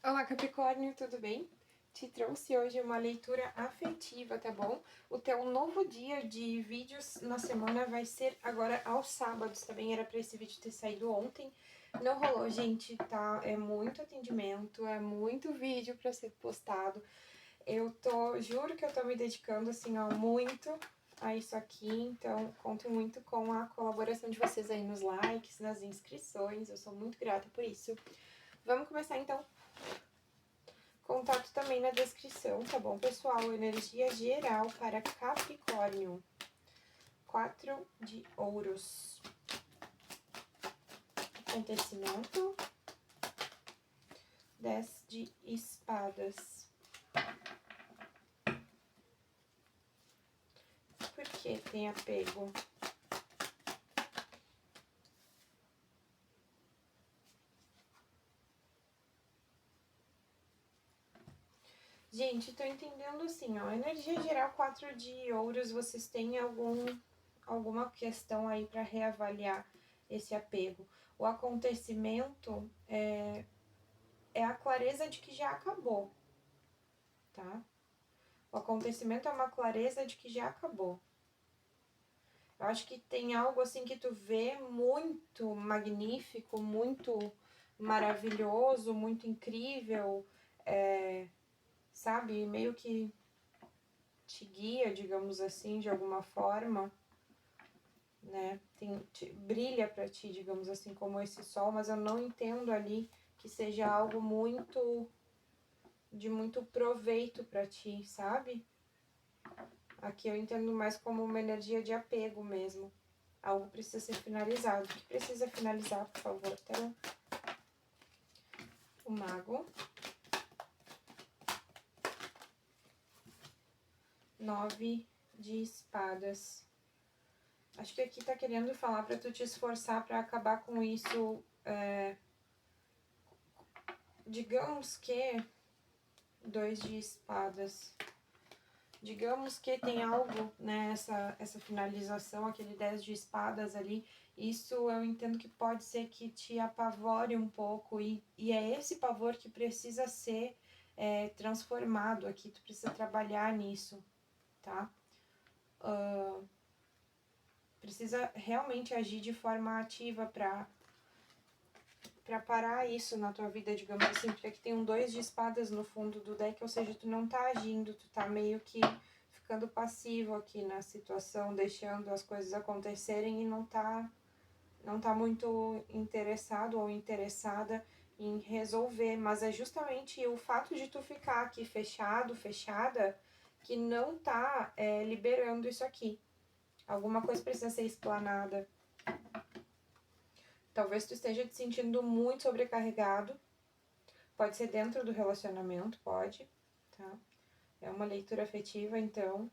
Olá, Capricórnio, tudo bem? Te trouxe hoje uma leitura afetiva, tá bom? O teu novo dia de vídeos na semana vai ser agora aos sábados, tá bem? Era pra esse vídeo ter saído ontem. Não rolou, gente, tá? É muito atendimento, é muito vídeo pra ser postado. Juro que eu tô me dedicando, assim, ó, muito a isso aqui, então conto muito com a colaboração de vocês aí nos likes, nas inscrições, eu sou muito grata por isso. Vamos começar, então. Contato também na descrição, tá bom, pessoal? Energia geral para Capricórnio. 4 de ouros. Acontecimento. 10 de espadas. Por que tem apego? Gente, tô entendendo assim, ó, energia geral 4 de ouros, vocês têm alguma questão aí para reavaliar esse apego. O acontecimento é a clareza de que já acabou, tá? O acontecimento é uma clareza de que já acabou. Eu acho que tem algo assim que tu vê muito magnífico, muito maravilhoso, muito incrível, sabe? Meio que te guia, digamos assim, de alguma forma, né? Brilha pra ti, digamos assim, como esse sol, mas eu não entendo ali que seja algo de muito proveito pra ti, sabe? Aqui eu entendo mais como uma energia de apego mesmo. Algo precisa ser finalizado. O que precisa finalizar, por favor, tá? O mago. 9 de espadas. Acho que aqui tá querendo falar pra tu te esforçar pra acabar com isso. Digamos que 2 de espadas. Digamos que tem algo, né, essa finalização, aquele 10 de espadas ali, isso eu entendo que pode ser que te apavore um pouco, e é esse pavor que precisa ser transformado aqui, tu precisa trabalhar nisso, tá? Precisa realmente agir de forma ativa pra parar isso na tua vida, digamos assim, porque aqui tem um 2 de espadas no fundo do deck, ou seja, tu não tá agindo, tu tá meio que ficando passivo aqui na situação, deixando as coisas acontecerem e não tá muito interessado ou interessada em resolver, mas é justamente o fato de tu ficar aqui fechado, fechada, que não tá liberando isso aqui. Alguma coisa precisa ser explanada. Talvez tu esteja te sentindo muito sobrecarregado. Pode ser dentro do relacionamento, pode, tá? É uma leitura afetiva, então.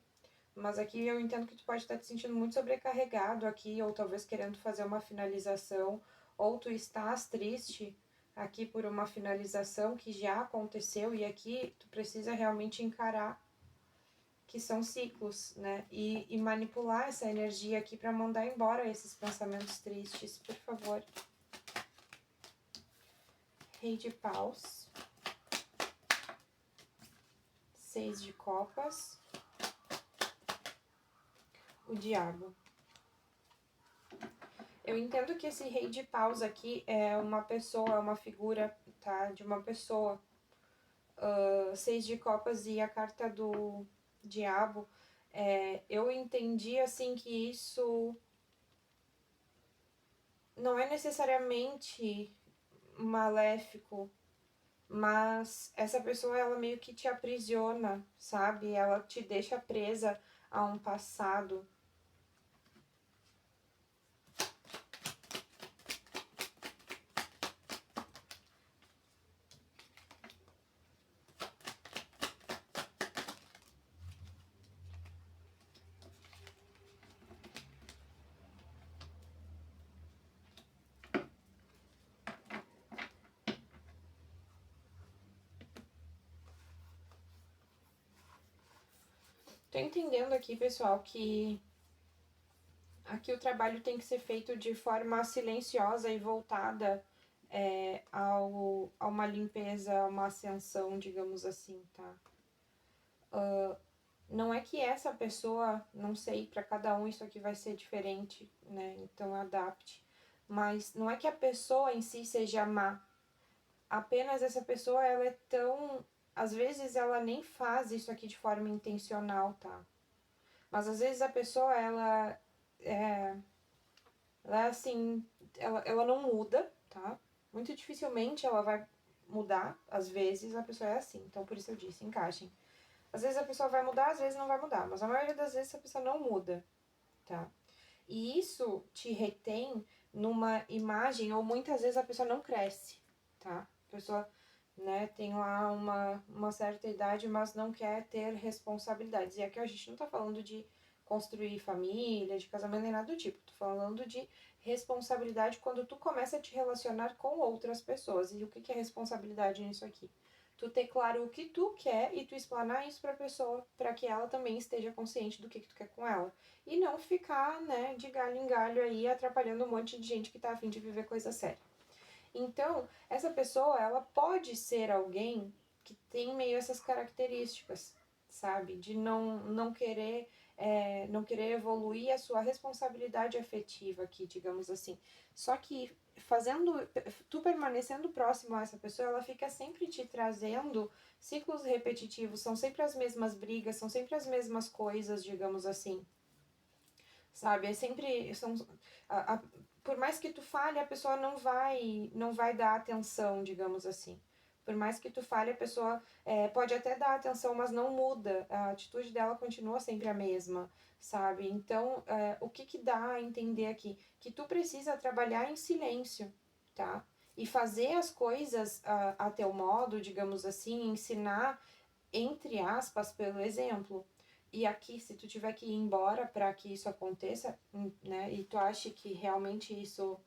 Mas aqui eu entendo que tu pode estar te sentindo muito sobrecarregado aqui, ou talvez querendo fazer uma finalização, ou tu estás triste aqui por uma finalização que já aconteceu, e aqui tu precisa realmente encarar que são ciclos, né? E manipular essa energia aqui para mandar embora esses pensamentos tristes, por favor. Rei de paus. 6 de copas. O diabo. Eu entendo que esse rei de paus aqui é uma pessoa, é uma figura, tá? De uma pessoa. 6 de copas e a carta do diabo. Eu entendi, assim, que isso não é necessariamente maléfico, mas essa pessoa, ela meio que te aprisiona, sabe? Ela te deixa presa a um passado. Tô entendendo aqui, pessoal, que aqui o trabalho tem que ser feito de forma silenciosa e voltada a uma limpeza, a uma ascensão, digamos assim, tá? Não é que essa pessoa, não sei, para cada um isso aqui vai ser diferente, né? Então adapte. Mas não é que a pessoa em si seja má. Apenas essa pessoa, ela é tão... Às vezes ela nem faz isso aqui de forma intencional, tá? Mas às vezes a pessoa, ela é assim, ela não muda, tá? Muito dificilmente ela vai mudar. Às vezes a pessoa é assim. Então por isso eu disse, encaixem. Às vezes a pessoa vai mudar, às vezes não vai mudar. Mas a maioria das vezes a pessoa não muda, tá? E isso te retém numa imagem, ou muitas vezes a pessoa não cresce, tá? A pessoa, né, tem lá uma certa idade, mas não quer ter responsabilidades. E aqui a gente não tá falando de construir família, de casamento, nem nada do tipo. Tô falando de responsabilidade quando tu começa a te relacionar com outras pessoas. E o que é responsabilidade nisso aqui? Tu ter claro o que tu quer e tu explanar isso pra pessoa, para que ela também esteja consciente do que tu quer com ela. E não ficar, né, de galho em galho aí, atrapalhando um monte de gente que tá afim de viver coisa séria. Então, essa pessoa, ela pode ser alguém que tem meio essas características, sabe? De não querer não querer evoluir a sua responsabilidade afetiva aqui, digamos assim. Só que tu permanecendo próximo a essa pessoa, ela fica sempre te trazendo ciclos repetitivos, são sempre as mesmas brigas, são sempre as mesmas coisas, digamos assim, sabe? É sempre por mais que tu fale, a pessoa não vai dar atenção, digamos assim. Por mais que tu fale, a pessoa pode até dar atenção, mas não muda. A atitude dela continua sempre a mesma, sabe? Então, o que dá a entender aqui? Que tu precisa trabalhar em silêncio, tá? E fazer as coisas a teu modo, digamos assim, ensinar, entre aspas, pelo exemplo. E aqui, se tu tiver que ir embora para que isso aconteça, né, e tu acha que realmente isso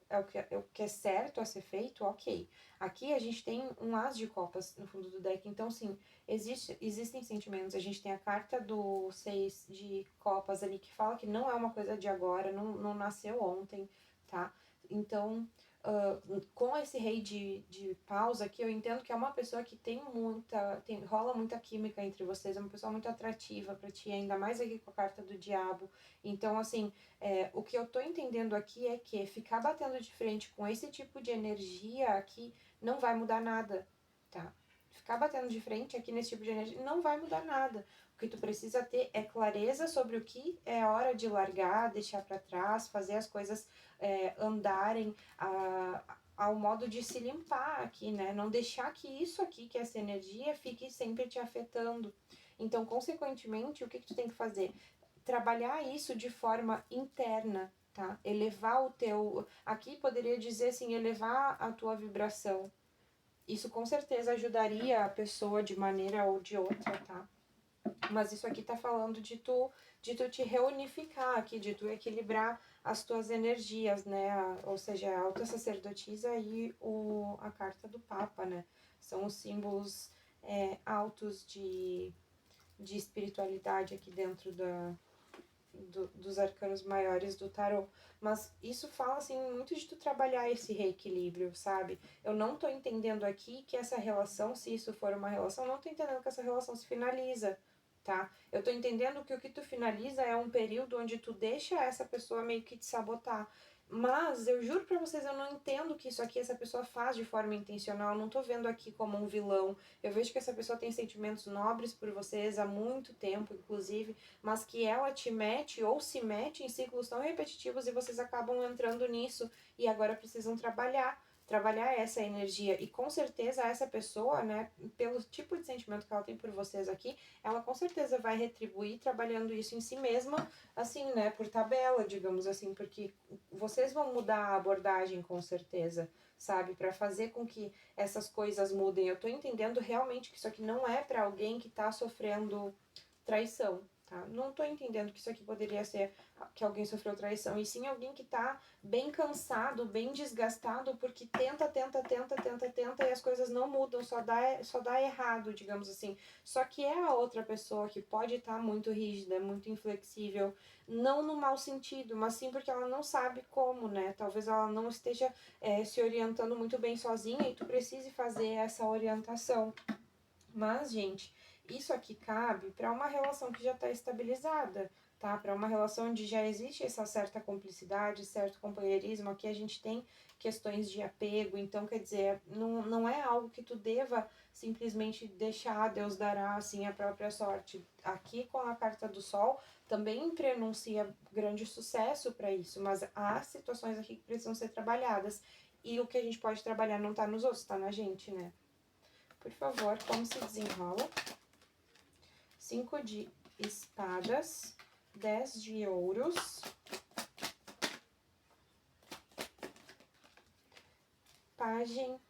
é o que é certo a ser feito, ok. Aqui a gente tem um as de copas no fundo do deck, então sim, existem sentimentos. A gente tem a carta do 6 de copas ali que fala que não é uma coisa de agora, não nasceu ontem, tá? Então, com esse rei de paus aqui, eu entendo que é uma pessoa que rola muita química entre vocês, é uma pessoa muito atrativa pra ti, ainda mais aqui com a carta do diabo. Então, assim, o que eu tô entendendo aqui é que ficar batendo de frente com esse tipo de energia aqui não vai mudar nada, tá? Ficar batendo de frente aqui nesse tipo de energia não vai mudar nada. O que tu precisa ter é clareza sobre o que é hora de largar, deixar pra trás, fazer as coisas andarem ao modo de se limpar aqui, né? Não deixar que isso aqui, que essa energia, fique sempre te afetando. Então, consequentemente, o que tu tem que fazer? Trabalhar isso de forma interna, tá? Elevar o teu... Aqui poderia dizer assim, elevar a tua vibração. Isso com certeza ajudaria a pessoa de maneira ou de outra, tá? Mas isso aqui tá falando de tu te reunificar aqui, de tu equilibrar as tuas energias, né? Ou seja, a alta sacerdotisa e a carta do Papa, né? São os símbolos altos de espiritualidade aqui dentro dos arcanos maiores do tarô. Mas isso fala, assim, muito de tu trabalhar esse reequilíbrio, sabe? Eu não tô entendendo aqui que essa relação, se isso for uma relação, não tô entendendo que essa relação se finaliza, tá? Eu tô entendendo que o que tu finaliza é um período onde tu deixa essa pessoa meio que te sabotar. Mas eu juro pra vocês, eu não entendo que isso aqui essa pessoa faz de forma intencional, eu não tô vendo aqui como um vilão. Eu vejo que essa pessoa tem sentimentos nobres por vocês há muito tempo, inclusive, mas que ela te mete ou se mete em ciclos tão repetitivos e vocês acabam entrando nisso e agora precisam trabalhar essa energia. E com certeza essa pessoa, né, pelo tipo de sentimento que ela tem por vocês aqui, ela com certeza vai retribuir trabalhando isso em si mesma, assim, né, por tabela, digamos assim, porque vocês vão mudar a abordagem com certeza, sabe, para fazer com que essas coisas mudem. Eu tô entendendo realmente que isso aqui não é para alguém que tá sofrendo traição, tá? Não tô entendendo que isso aqui poderia ser que alguém sofreu traição, e sim alguém que tá bem cansado, bem desgastado, porque tenta, e as coisas não mudam, só dá errado, digamos assim. Só que é a outra pessoa que pode estar muito rígida, muito inflexível, não no mau sentido, mas sim porque ela não sabe como, né? Talvez ela não esteja se orientando muito bem sozinha e tu precise fazer essa orientação. Mas, gente, isso aqui cabe para uma relação que já está estabilizada, tá? Para uma relação onde já existe essa certa cumplicidade, certo companheirismo. Aqui a gente tem questões de apego, então, quer dizer, não é algo que tu deva simplesmente deixar, Deus dará, assim, a própria sorte. Aqui, com a carta do Sol, também prenuncia grande sucesso para isso, mas há situações aqui que precisam ser trabalhadas. E o que a gente pode trabalhar não tá nos outros, tá na gente, né? Por favor, como se desenrola? 5 de espadas, 10 de ouros, pajem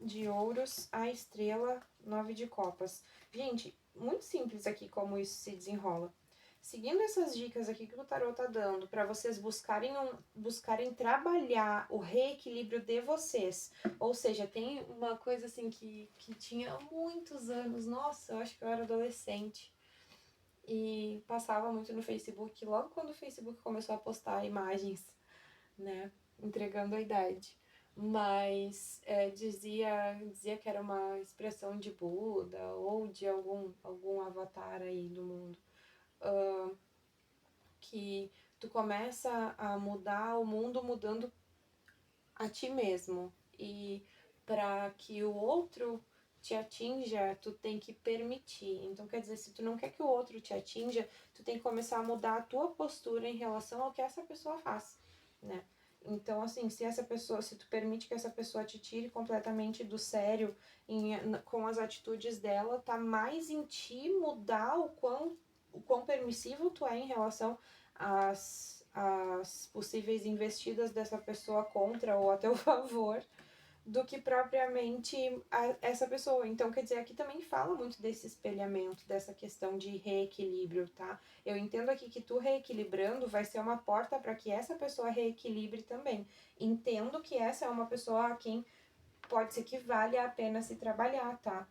de ouros, a estrela, 9 de copas. Gente, muito simples aqui como isso se desenrola. Seguindo essas dicas aqui que o tarot tá dando para vocês buscarem trabalhar o reequilíbrio de vocês. Ou seja, tem uma coisa assim que tinha muitos anos, nossa, eu acho que eu era adolescente. E passava muito no Facebook, logo quando o Facebook começou a postar imagens, né, entregando a idade. Mas dizia que era uma expressão de Buda ou de algum avatar aí do mundo. Que tu começa a mudar o mundo mudando a ti mesmo. E para que o outro te atinja, tu tem que permitir. Então, quer dizer, se tu não quer que o outro te atinja, tu tem que começar a mudar a tua postura em relação ao que essa pessoa faz, né? Então, assim, se tu permite que essa pessoa te tire completamente do sério com as atitudes dela, tá mais em ti mudar o quão permissivo tu é em relação às possíveis investidas dessa pessoa contra ou a teu favor, do que propriamente essa pessoa. Então, quer dizer, aqui também fala muito desse espelhamento, dessa questão de reequilíbrio, tá? Eu entendo aqui que tu reequilibrando vai ser uma porta para que essa pessoa reequilibre também. Entendo que essa é uma pessoa a quem pode ser que valha a pena se trabalhar, tá?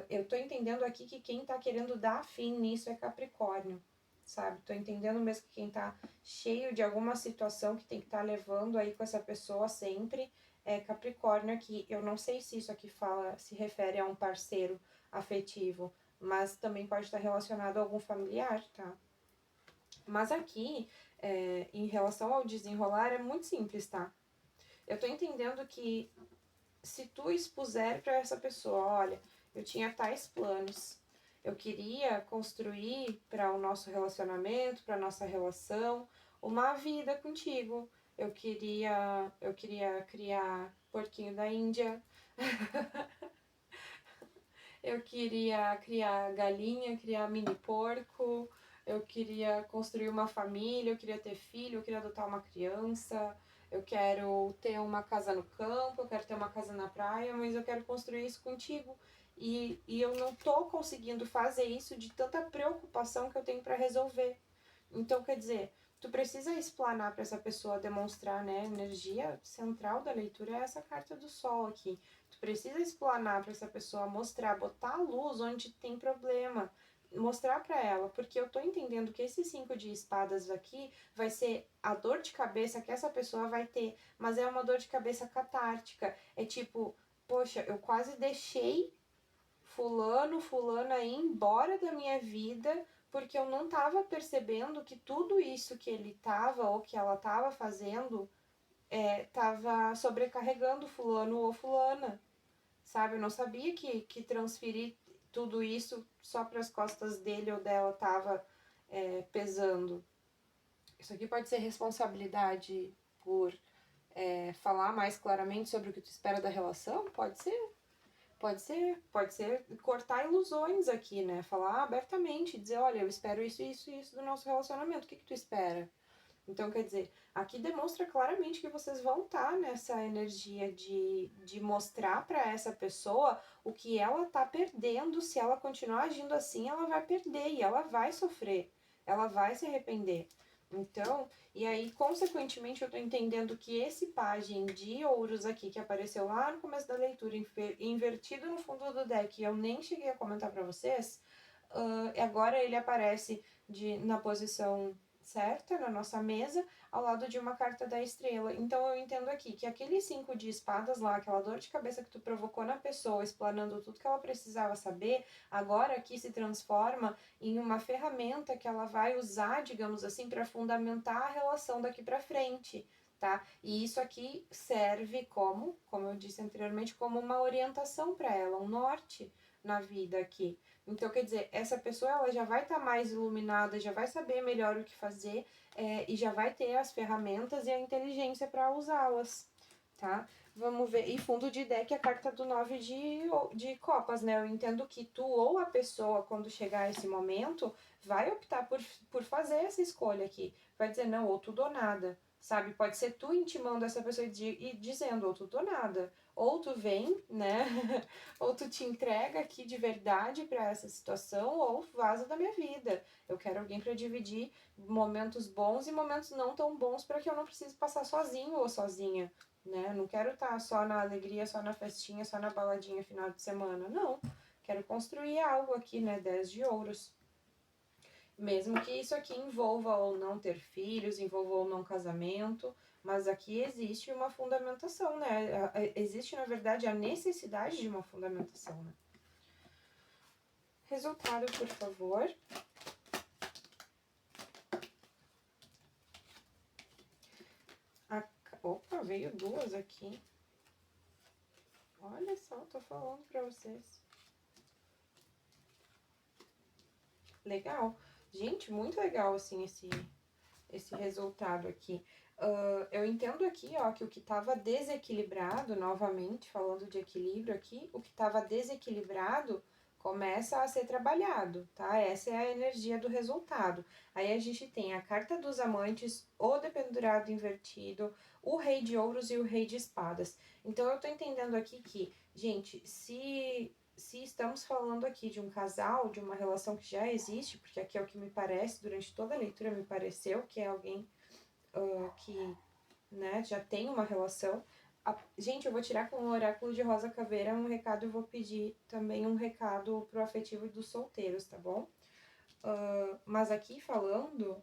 Eu tô entendendo aqui que quem tá querendo dar fim nisso é Capricórnio, sabe? Tô entendendo mesmo que quem tá cheio de alguma situação que tem que estar levando aí com essa pessoa sempre é Capricórnio aqui. Eu não sei se isso aqui se refere a um parceiro afetivo, mas também pode estar relacionado a algum familiar, tá? Mas aqui, em relação ao desenrolar, é muito simples, tá? Eu tô entendendo que se tu expuser para essa pessoa, olha, eu tinha tais planos, eu queria construir para o nosso relacionamento, para nossa relação, uma vida contigo. Eu queria criar porquinho da Índia. Eu queria criar galinha, criar mini porco. Eu queria construir uma família, eu queria ter filho, eu queria adotar uma criança. Eu quero ter uma casa no campo, eu quero ter uma casa na praia, mas eu quero construir isso contigo. E eu não tô conseguindo fazer isso de tanta preocupação que eu tenho para resolver. Então, quer dizer, tu precisa explanar para essa pessoa, demonstrar, né? A energia central da leitura é essa carta do sol aqui. Tu precisa explanar para essa pessoa, mostrar, botar a luz onde tem problema, mostrar para ela, porque eu tô entendendo que esse 5 de espadas aqui vai ser a dor de cabeça que essa pessoa vai ter, mas é uma dor de cabeça catártica. É tipo, poxa, eu quase deixei fulana ir embora da minha vida porque eu não tava percebendo que tudo isso que ele tava ou que ela tava fazendo tava sobrecarregando fulano ou fulana, sabe? Eu não sabia que transferir tudo isso só para as costas dele ou dela tava pesando. Isso aqui pode ser responsabilidade por falar mais claramente sobre o que tu espera da relação? Pode ser. Pode ser cortar ilusões aqui, né? Falar abertamente, dizer, olha, eu espero isso, isso e isso do nosso relacionamento. O que tu espera? Então, quer dizer, aqui demonstra claramente que vocês vão estar nessa energia de mostrar para essa pessoa o que ela tá perdendo. Se ela continuar agindo assim, ela vai perder e ela vai sofrer, ela vai se arrepender. Então, e aí, consequentemente, eu tô entendendo que esse pajem de ouros aqui, que apareceu lá no começo da leitura, invertido no fundo do deck, eu nem cheguei a comentar para vocês, agora ele aparece na posição certa, na nossa mesa, ao lado de uma carta da estrela. Então eu entendo aqui que aquele 5 de espadas lá, aquela dor de cabeça que tu provocou na pessoa, explanando tudo que ela precisava saber, agora aqui se transforma em uma ferramenta que ela vai usar, digamos assim, para fundamentar a relação daqui para frente. Tá? E isso aqui serve como eu disse anteriormente, como uma orientação para ela, um norte na vida aqui. Então, quer dizer, essa pessoa ela já vai estar mais iluminada, já vai saber melhor o que fazer e já vai ter as ferramentas e a inteligência para usá-las, tá? Vamos ver. E fundo de deck é a carta do 9 de copas, né? Eu entendo que tu ou a pessoa, quando chegar esse momento, vai optar por fazer essa escolha aqui. Vai dizer, não, ou tudo ou nada, sabe? Pode ser tu intimando essa pessoa e dizendo, ou tudo ou nada. Ou tu vem, né? Ou tu te entrega aqui de verdade para essa situação, ou vaza da minha vida. Eu quero alguém para dividir momentos bons e momentos não tão bons para que eu não precise passar sozinho ou sozinha, né? Não quero estar só na alegria, só na festinha, só na baladinha final de semana, não. Quero construir algo aqui, né? 10 de ouros. Mesmo que isso aqui envolva ou não ter filhos, envolva ou não casamento, mas aqui existe uma fundamentação, né? Existe, na verdade, a necessidade de uma fundamentação, né? Resultado, por favor. Opa, veio duas aqui. Olha só, tô falando pra vocês. Legal. Gente, muito legal, assim, esse resultado aqui. Eu entendo aqui, ó, que o que estava desequilibrado, novamente, falando de equilíbrio aqui, o que estava desequilibrado começa a ser trabalhado, tá? Essa é a energia do resultado. Aí a gente tem a carta dos amantes, o dependurado invertido, o rei de ouros e o rei de espadas. Então eu tô entendendo aqui que, gente, se estamos falando aqui de um casal, de uma relação que já existe, porque aqui é o que me parece, durante toda a leitura me pareceu que é alguém que, né, já tem uma relação. Gente, eu vou tirar com o oráculo de Rosa Caveira um recado e vou pedir também um recado pro afetivo dos solteiros, tá bom? Mas aqui falando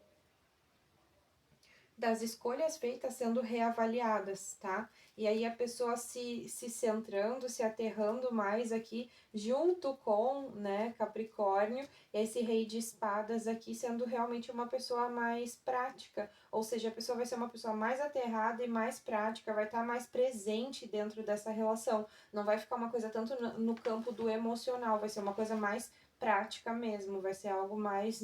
das escolhas feitas sendo reavaliadas, tá? E aí a pessoa se centrando, se aterrando mais aqui, junto com, né, Capricórnio, esse rei de espadas aqui sendo realmente uma pessoa mais prática, ou seja, a pessoa vai ser uma pessoa mais aterrada e mais prática, vai estar mais presente dentro dessa relação, não vai ficar uma coisa tanto no campo do emocional, vai ser uma coisa mais prática mesmo, vai ser algo mais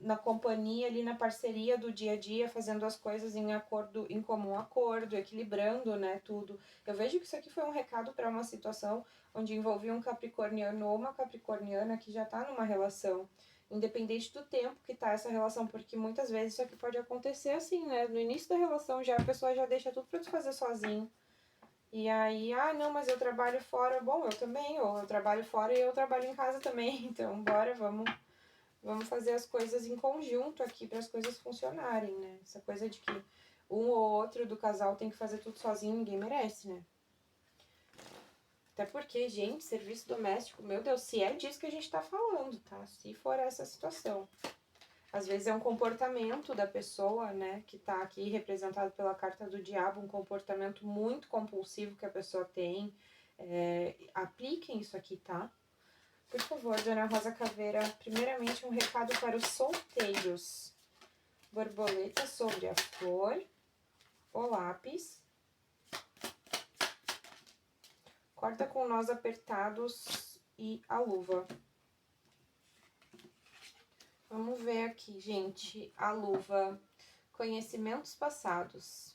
na companhia ali, na parceria do dia a dia, fazendo as coisas em acordo, em comum acordo, equilibrando, né, tudo. Eu vejo que isso aqui foi um recado para uma situação onde envolvia um capricorniano ou uma capricorniana que já tá numa relação, independente do tempo que tá essa relação, porque muitas vezes isso aqui pode acontecer assim, né, no início da relação já a pessoa já deixa tudo para tu fazer sozinho. E aí, não, mas eu trabalho fora. Bom, eu também, ou eu trabalho fora e eu trabalho em casa também. Então, bora, vamos fazer as coisas em conjunto aqui para as coisas funcionarem, né? Essa coisa de que um ou outro do casal tem que fazer tudo sozinho, ninguém merece, né? Até porque, gente, serviço doméstico, meu Deus, se é disso que a gente tá falando, tá? Se for essa situação. Às vezes é um comportamento da pessoa, né, que tá aqui representado pela carta do diabo, um comportamento muito compulsivo que a pessoa tem. Apliquem isso aqui, tá? Por favor, Dona Rosa Caveira, primeiramente um recado para os solteiros. Borboleta sobre a flor, o lápis, corda com nós apertados e a luva. Vamos ver aqui, gente, a luva. Conhecimentos passados.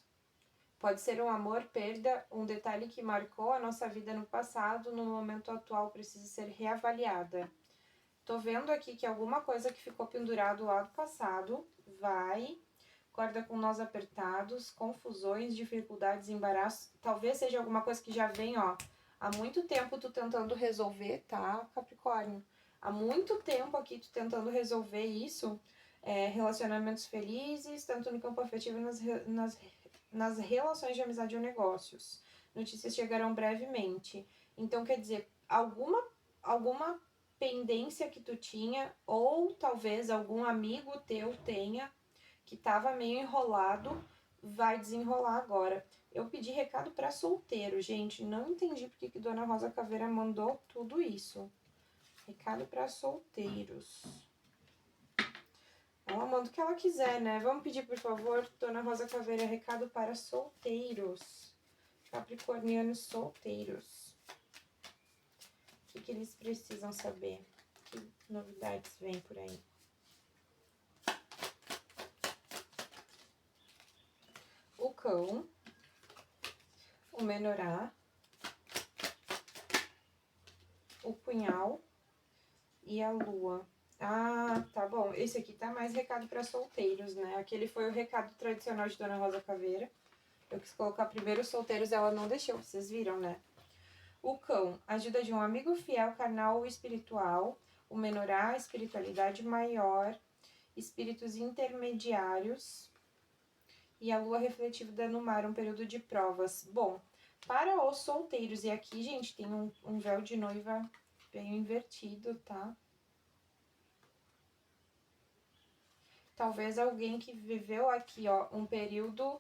Pode ser um amor, perda, um detalhe que marcou a nossa vida no passado, no momento atual precisa ser reavaliada. Tô vendo aqui que alguma coisa que ficou pendurado lá do passado vai. Corda com nós apertados, confusões, dificuldades, embaraço. Talvez seja alguma coisa que já vem, ó, há muito tempo tu tentando resolver, tá, Capricórnio? Há muito tempo aqui tu tentando resolver isso. Relacionamentos felizes, tanto no campo afetivo e nas relações de amizade ou negócios. Notícias chegarão brevemente. Então, quer dizer, alguma pendência que tu tinha, ou talvez algum amigo teu tenha, que tava meio enrolado, vai desenrolar agora. Eu pedi recado para solteiro, gente. Não entendi porque que Dona Rosa Caveira mandou tudo isso. Recado para solteiros. Ela manda o que ela quiser, né? Vamos pedir, por favor, Dona Rosa Caveira, recado para solteiros. Capricornianos solteiros. O que eles precisam saber? Que novidades vêm por aí? O cão, o menorá, o punhal e a lua. Ah, tá bom. Esse aqui tá mais recado para solteiros, né? Aquele foi o recado tradicional de Dona Rosa Caveira. Eu quis colocar primeiro os solteiros, ela não deixou, vocês viram, né? O cão, ajuda de um amigo fiel, carnal ou espiritual. O menorá, espiritualidade maior. Espíritos intermediários. E a lua refletiva no mar, um período de provas. Bom, para os solteiros, e aqui, gente, tem um véu de noiva bem invertido, tá? Talvez alguém que viveu aqui, ó, um período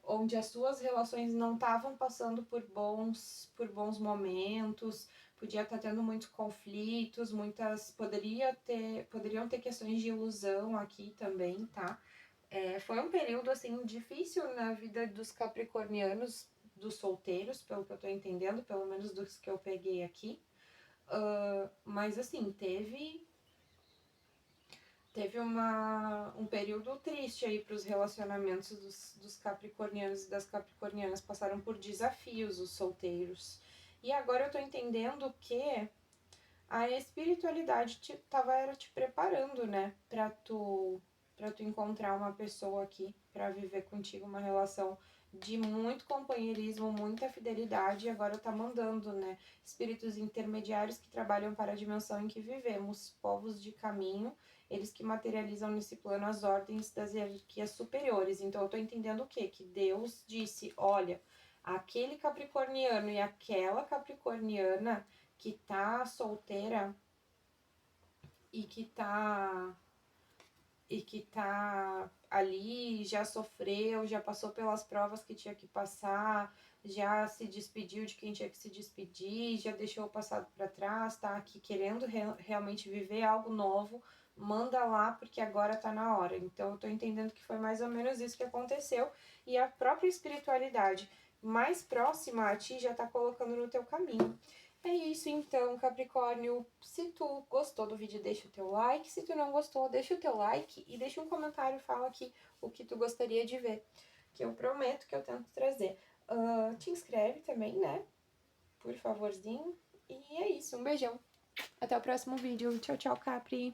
onde as suas relações não estavam passando por bons momentos, podia estar tendo muitos conflitos, poderiam ter questões de ilusão aqui também, tá? Foi um período, assim, difícil na vida dos capricornianos, dos solteiros, pelo que eu tô entendendo, pelo menos dos que eu peguei aqui. Mas, assim, teve um período triste aí para os relacionamentos dos capricornianos e das capricornianas. Passaram por desafios os solteiros. E agora eu tô entendendo que a espiritualidade era te preparando, né? Pra tu encontrar uma pessoa aqui, pra viver contigo uma relação de muito companheirismo, muita fidelidade, e agora tá mandando, né? Espíritos intermediários que trabalham para a dimensão em que vivemos, povos de caminho, eles que materializam nesse plano as ordens das hierarquias superiores. Então eu tô entendendo o quê? Que Deus disse, olha, aquele capricorniano e aquela capricorniana que tá solteira e que tá ali, já sofreu, já passou pelas provas que tinha que passar, já se despediu de quem tinha que se despedir, já deixou o passado para trás, tá aqui querendo realmente viver algo novo, manda lá porque agora tá na hora. Então eu tô entendendo que foi mais ou menos isso que aconteceu, e a própria espiritualidade mais próxima a ti já tá colocando no teu caminho. É isso então, Capricórnio. Se tu gostou do vídeo, deixa o teu like. Se tu não gostou, deixa o teu like e deixa um comentário, fala aqui o que tu gostaria de ver, que eu prometo que eu tento trazer. Te inscreve também, né? Por favorzinho. E é isso, um beijão. Até o próximo vídeo. Tchau, tchau, Capri.